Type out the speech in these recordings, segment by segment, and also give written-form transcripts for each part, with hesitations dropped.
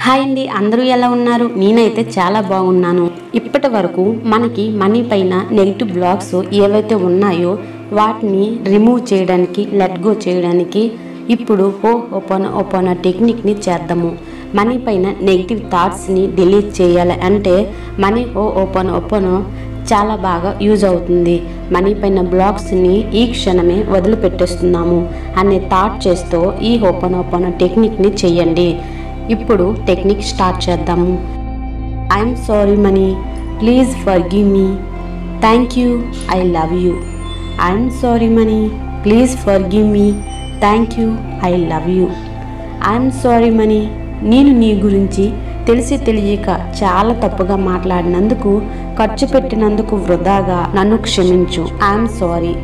Hi అండి, అందరూ ఎలా ఉన్నారు? నేనైతే చాలా బాగున్నాను. ఇప్పటి వరకు మనకి మనీ పైన నెగిటివ్ బ్లాక్స్ ఏవైతే ఉన్నాయో వాటిని రిమూవ్ చేయడానికి, లెట్ గో చేయడానికి ఇప్పుడు ఓపెన్ టెక్నిక్ని చేద్దాము. మనీ పైన నెగిటివ్ థాట్స్ని డిలీట్ చేయాలి అంటే మనీ ఓపెన్ చాలా బాగా యూజ్ అవుతుంది. మనీ పైన బ్లాక్స్ని ఈ క్షణమే వదిలిపెట్టేస్తున్నాము అనే థాట్ చేస్తూ ఈ ఓపెన్ టెక్నిక్ని చేయండి. ఇప్పుడు టెక్నిక్ స్టార్ట్ చేద్దాము. I'm sorry money, please forgive me, thank you, I love you. I'm sorry money, please forgive me, thank you, I love you. I'm sorry money, నేను నీ గురించి తెలిసి తెలియక చాలా తప్పుగా మాట్లాడినందుకు, ఖర్చు పెట్టినందుకు వృధాగా నన్ను క్షమించు. I'm sorry,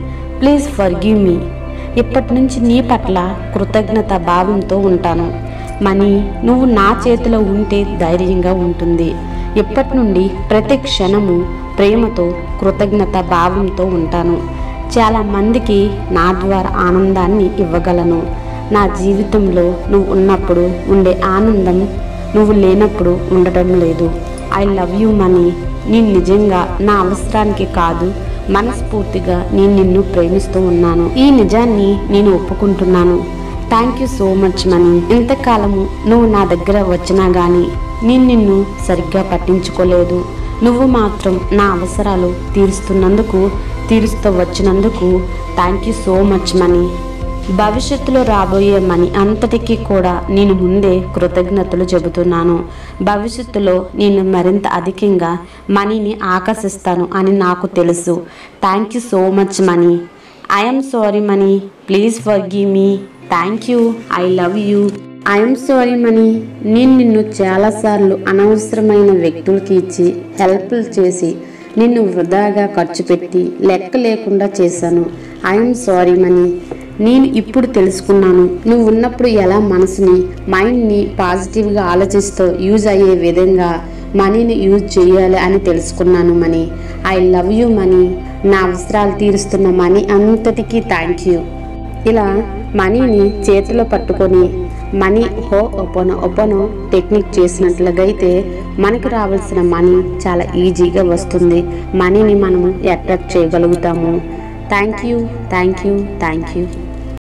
please forgive me. ఇప్పటి నుంచి నీ పట్ల కృతజ్ఞత భావంతో ఉంటాను. మనీ, నువ్వు నా చేతిలో ఉంటే ధైర్యంగా ఉంటుంది. ఇప్పటి నుండి ప్రతి క్షణము ప్రేమతో, కృతజ్ఞత భావంతో ఉంటాను. చాలా మందికి నా ద్వారా ఆనందాన్ని ఇవ్వగలను. నా జీవితంలో నువ్వు ఉన్నప్పుడు ఉండే ఆనందం నువ్వు లేనప్పుడు ఉండటం లేదు. I love you money. నేను నిజంగా నా అవసరానికి కాదు, మనస్ఫూర్తిగా నేను నిన్ను ప్రేమిస్తూ ఉన్నాను. ఈ నిజాన్ని నేను ఒప్పుకుంటున్నాను. Thank you so much Mani. ఇంతకాలము నువ్వు నా దగ్గర వచ్చినా కానీ నేను నిన్ను సరిగ్గా పట్టించుకోలేదు. నువ్వు మాత్రం నా అవసరాలు తీరుస్తూ వచ్చినందుకు thank you so much money. భవిష్యత్తులో రాబోయే మనీ అంతటికీ కూడా నేను ముందే కృతజ్ఞతలు చెబుతున్నాను. భవిష్యత్తులో నేను మరింత అధికంగా మనీని ఆకర్షిస్తాను అని నాకు తెలుసు. Thank you so much money. I'm sorry money, please forgive me, thank you, I love you. I'm sorry money, నేను నిన్ను చాలాసార్లు అనవసరమైన వ్యక్తులకి ఇచ్చి హెల్ప్లు చేసి నిన్ను వృధాగా ఖర్చు పెట్టి లెక్క లేకుండా చేశాను. I'm sorry money. నేను ఇప్పుడు తెలుసుకున్నాను నువ్వు ఉన్నప్పుడు ఎలా మనసుని, మైండ్ని పాజిటివ్గా ఆలోచిస్తూ యూజ్ అయ్యే విధంగా మనీని యూజ్ చేయాలి అని తెలుసుకున్నాను money. I love you money. నా అవసరాలు తీరుస్తున్న మనీ అంతటికీ థ్యాంక్ యూ. ఇలా మనీని చేతిలో పట్టుకొని మనీ ఓపెన్ టెక్నిక్ చేసినట్లుగా అయితే మనకు రావాల్సిన మనీ చాలా ఈజీగా వస్తుంది. మనీని మనము అట్రాక్ట్ చేయగలుగుతాము. Thank you, thank you, thank you.